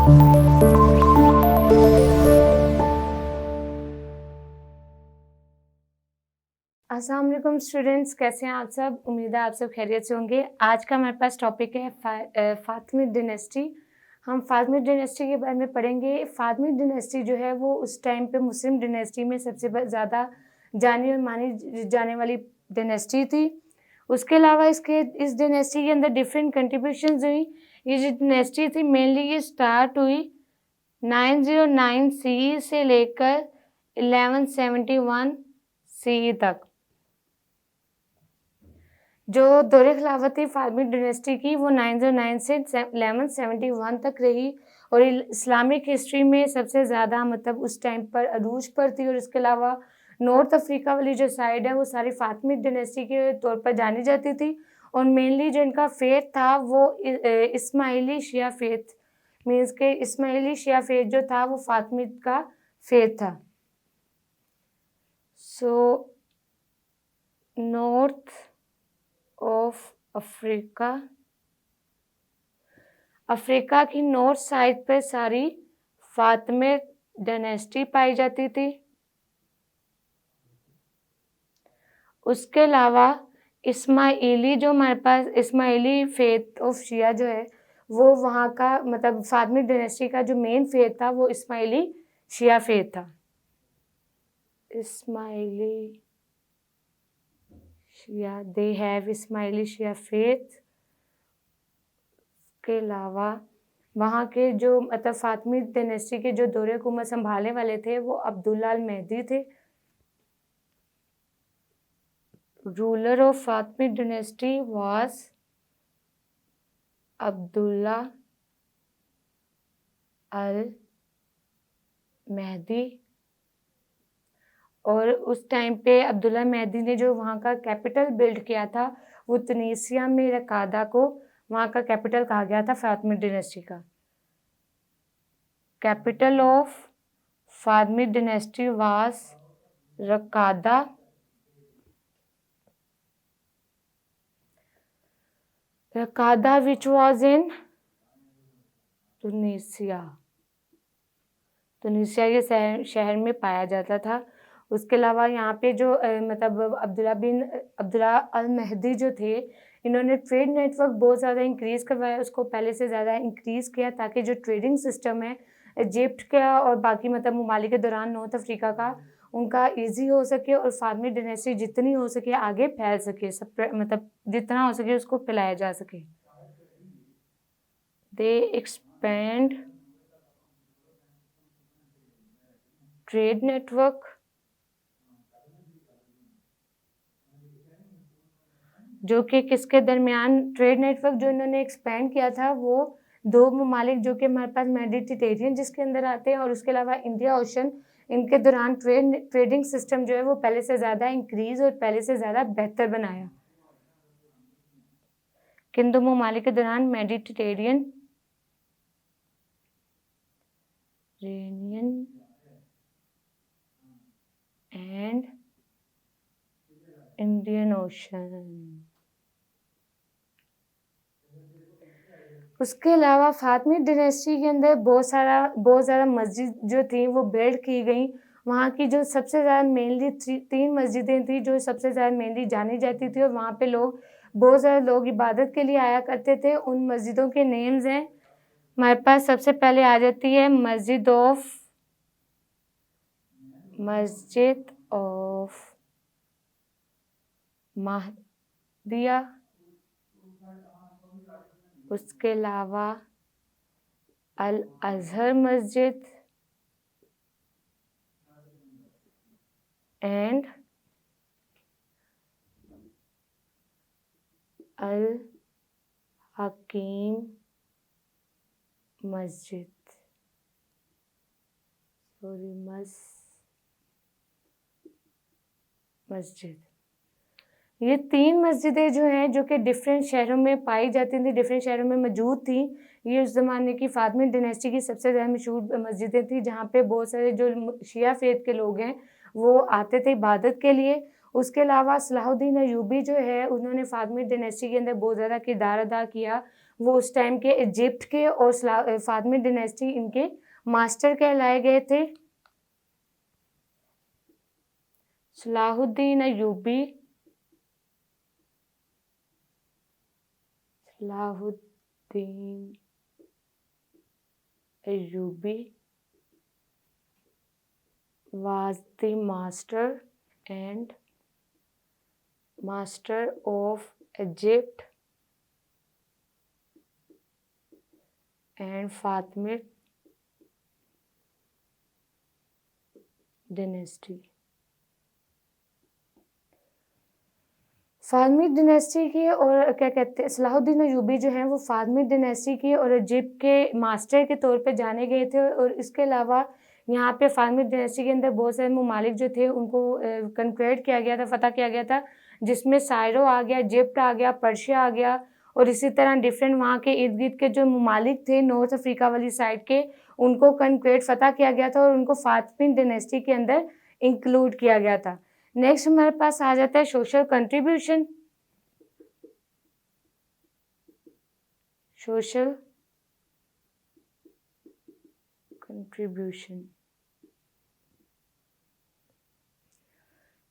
अस्सलाम वालेकुम स्टूडेंट्स, कैसे हैं आप सब। उम्मीद है आप सब खैरियत से होंगे। आज का हमारे पास टॉपिक है फातिमिड डिनेस्टी। हम फातिमिड डिनेस्टी के बारे में पढ़ेंगे। फातिमिड डिनेस्टी जो है वो उस टाइम पे मुस्लिम डिनेस्टी में सबसे ज़्यादा जानी और मानी जाने वाली डिनेस्टी थी। उसके अलावा इस डिनेस्टी के अंदर डिफरेंट कंट्रीब्यूशंस हुई। ये जो डिनेस्टी थी मेनली ये स्टार्ट हुई 909 CE से लेकर 1171 CE तक। जो दौरे खिलाफत थी फातिमिड डिनेस्टी की वो 909 से 1171 तक रही और इस्लामिक हिस्ट्री में सबसे ज़्यादा मतलब उस टाइम पर अरूज पर थी। और इसके अलावा नॉर्थ अफ्रीका वाली जो साइड है वो सारी फातिमिड डिनेस्टी के तौर पर जानी जाती थी। और मेनली जो इनका फेथ था वो इस्माइली शिया फेथ, मीन्स के इस्माइली शिया फेथ जो था वो फातिमिद का फेथ था। सो नॉर्थ ऑफ अफ्रीका की नॉर्थ साइड पे सारी फातिमिड डायनेस्टी पाई जाती थी। उसके अलावा इस्माइली जो हमारे पास इस्माइली फेथ ऑफ शिया जो है वो वहाँ का मतलब फातिमिड डायनेस्टी का जो मेन फेथ था वो इस्माइली शिया फेथ था। Ismaili Shia, they have Ismaili Shia faith. के अलावा वहाँ के जो मतलब फातिमिद डायनेस्टी के जो दौरे हुकूमत संभालने वाले थे वो अब्दुल्ला अल महदी थे। Ruler of Fatimid dynasty was Abdullah al Mahdi. और उस टाइम पे अब्दुल्ला महदी ने जो वहाँ का कैपिटल बिल्ड किया था वो तुनीसिया में रकादा को वहाँ का कैपिटल कहा गया था फातिमिद डायनेस्टी का। Capital of Fatimid dynasty was Raqqada. Raqqada which was in Tunisia के शहर में पाया जाता था। उसके अलावा यहाँ पे जो मतलब अब्दुल्ला अल महदी जो थे इन्होंने ट्रेड नेटवर्क बहुत ज़्यादा इंक्रीज़ करवाया, उसको पहले से ज़्यादा इंक्रीज़ किया ताकि जो ट्रेडिंग सिस्टम है इजिप्ट का और बाकी मतलब ममालिक के दौरान नॉर्थ अफ्रीका का उनका इजी हो सके और फातिमिड डायनेस्टी जितनी हो सके आगे फैल सके, सब मतलब जितना हो सके उसको फैलाया जा सके। दे एक्सपेंड ट्रेड नेटवर्क जो कि किसके दरमियान ट्रेड नेटवर्क जो इन्होंने एक्सपेंड किया था वो दो ममालिक जो कि हमारे पास मेडिटेरेनियन जिसके अंदर आते हैं और उसके अलावा इंडिया ओशन, इनके दौरान ट्रेडिंग सिस्टम जो है वो पहले से ज़्यादा इंक्रीज और पहले से ज़्यादा बेहतर बनाया। किन दो ममालिक के दौरान मेडिटेरेनियन एंड इंडियन ओशन। उसके अलावा फातिमिद डायनेस्टी के अंदर बहुत ज़्यादा मस्जिद जो थी वो बिल्ड की गई। वहाँ की जो सबसे ज़्यादा मेनली 3 मस्जिदें थी जो सबसे ज़्यादा मेनली जानी जाती थी और वहाँ पे बहुत ज़्यादा लोग इबादत के लिए आया करते थे। उन मस्जिदों के नेम्स हैं हमारे पास। सबसे पहले आ जाती है मस्जिद ऑफ महदिया। उसके अलावा अल अजहर मस्जिद एंड अल हकीम मस्जिद। ये 3 मस्जिदें जो हैं जो कि डिफरेंट शहरों में पाई जाती थी, डिफरेंट शहरों में मौजूद थी। ये उस ज़माने की फातिमिद डायनेस्टी की सबसे ज़्यादा मशहूर मस्जिदें थी जहाँ पे बहुत सारे जो शिया फेथ के लोग हैं वो आते थे इबादत के लिए। उसके अलावा सलाहुद्दीन अयूबी जो है उन्होंने फातिमिद डायनेस्टी के अंदर बहुत ज़्यादा किरदार अदा किया। वो उस टाइम के इजिप्ट के और फातमिद डिनेस्टी इनके मास्टर कहलाए गए थे। Salahuddin Ayyubi was the master of Egypt and Fatimid dynasty। Fatimid dynasty के और क्या कहते हैं, सलाहुद्दीन अय्यूबी जो हैं वो फातमिद डिनेस्टी के और इजिप्ट के मास्टर के तौर पे जाने गए थे। और इसके अलावा यहाँ पे फातमिद डिनेस्टी के अंदर बहुत सारे ममालिक जो थे उनको कंक्वेयर किया गया था, फतह किया गया था, जिसमें सायरो आ गया, इजिप्ट आ गया, पर्शिया आ गया, और इसी तरह डिफरेंट वहाँ के इर्द गिर्द के जो ममालिक थे नॉर्थ अफ्रीका वाली साइड के, उनको कंक्वेयर फतह किया गया था और उनको फातमिद डिनेस्टी के अंदर इंक्लूड किया गया था। नेक्स्ट हमारे पास आ जाता है सोशल कंट्रीब्यूशन।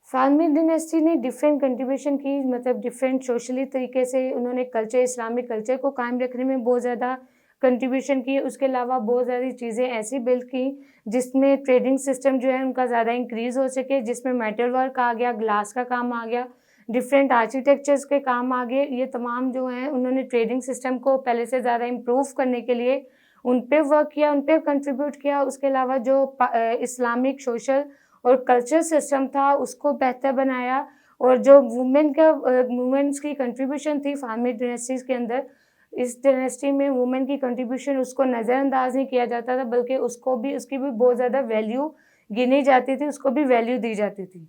फातमिद डिनेस्टी ने डिफरेंट कंट्रीब्यूशन की, मतलब डिफरेंट सोशली तरीके से उन्होंने कल्चर, इस्लामिक कल्चर को कायम रखने में बहुत ज़्यादा कंट्रीब्यूशन की। उसके अलावा बहुत सारी चीज़ें ऐसी बिल्ड की जिसमें ट्रेडिंग सिस्टम जो है उनका ज़्यादा इंक्रीज़ हो सके, जिसमें मेटल वर्क आ गया, ग्लास का काम आ गया, डिफरेंट आर्किटेक्चर्स के काम आ गए। ये तमाम जो हैं उन्होंने ट्रेडिंग सिस्टम को पहले से ज़्यादा इम्प्रूव करने के लिए उन पे वर्क किया, उन पे कंट्रीब्यूट किया। उसके अलावा जो इस्लामिक सोशल और कल्चर सिस्टम था उसको बेहतर बनाया। और जो वुमेन्स की कंट्रीब्यूशन थी फातमिद डिनेस्टीज़ के अंदर, इस डिनेस्टी में वुमेन की कंट्रीब्यूशन उसको नज़रअंदाज नहीं किया जाता था, बल्कि उसकी भी बहुत ज़्यादा वैल्यू गिनी जाती थी, उसको भी वैल्यू दी जाती थी।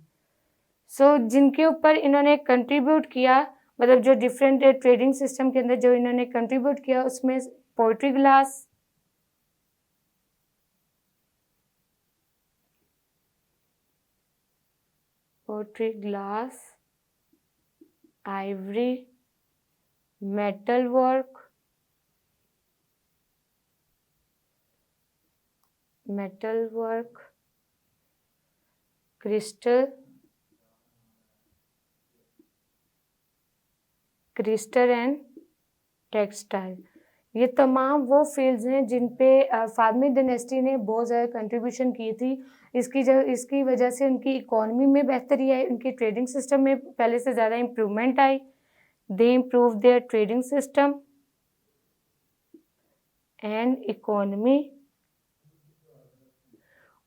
जिनके ऊपर इन्होंने कंट्रीब्यूट किया, मतलब जो डिफरेंट ट्रेडिंग सिस्टम के अंदर जो इन्होंने कंट्रीब्यूट किया, उसमें pottery glass, ivory, metal work, crystal and textile, ये तमाम वो फील्ड्स हैं जिन पे फातमिद डिनेस्टी ने बहुत ज़्यादा कंट्रीब्यूशन की थी। इसकी वजह से उनकी इकोनॉमी में बेहतरी आई, उनकी ट्रेडिंग सिस्टम में पहले से ज़्यादा improvement I. They improve their trading system and economy.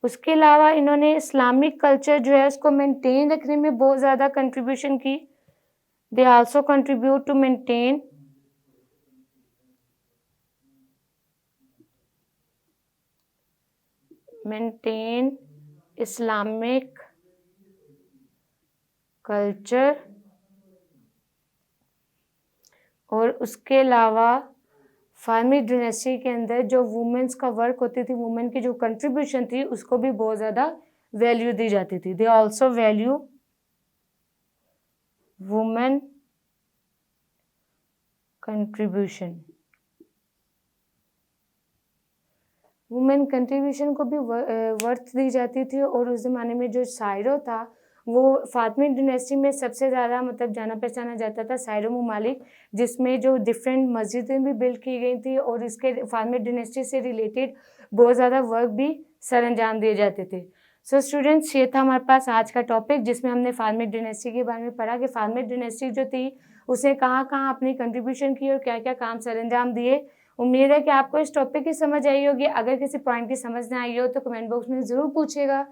उसके अलावा इन्होंने इस्लामिक कल्चर जो है उसको मेंटेन रखने में बहुत ज़्यादा कंट्रीब्यूशन की। They also contribute to maintain Islamic culture. और उसके अलावा फातमिद डिनेस्टी के अंदर जो वुमेन्स का वर्क होती थी, वुमेन की जो कंट्रीब्यूशन थी, उसको भी बहुत ज़्यादा वैल्यू दी जाती थी। They also value women contribution. Women contribution को भी वर्थ दी जाती थी। और उस ज़माने में जो सायरो था वो फातमिद डिनेस्टी में सबसे ज़्यादा मतलब जाना पहचाना जाता था, सायरो ममालिक, जिसमें जो डिफरेंट मस्जिदें भी बिल्ड की गई थी और इसके फातमिद डिनेस्टी से रिलेटेड बहुत ज़्यादा वर्क भी सर अंजाम दिए जाते थे। स्टूडेंट्स, ये था हमारे पास आज का टॉपिक, जिसमें हमने फातमिद डिनेस्टी के बारे में पढ़ा कि फातमिद डिनेस्टी जो थी उसने कहाँ कहाँ अपनी कंट्रीब्यूशन की और क्या क्या काम सर अंजाम दिए। उम्मीद है कि आपको इस टॉपिक की समझ आई होगी। अगर किसी पॉइंट की समझ ना आई हो तो कमेंट बॉक्स में ज़रूर पूछेगा।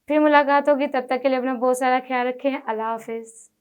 फिर मुलाकात होगी, तब तक के लिए अपना बहुत सारा ख्याल रखें। अल्लाह हाफिज़।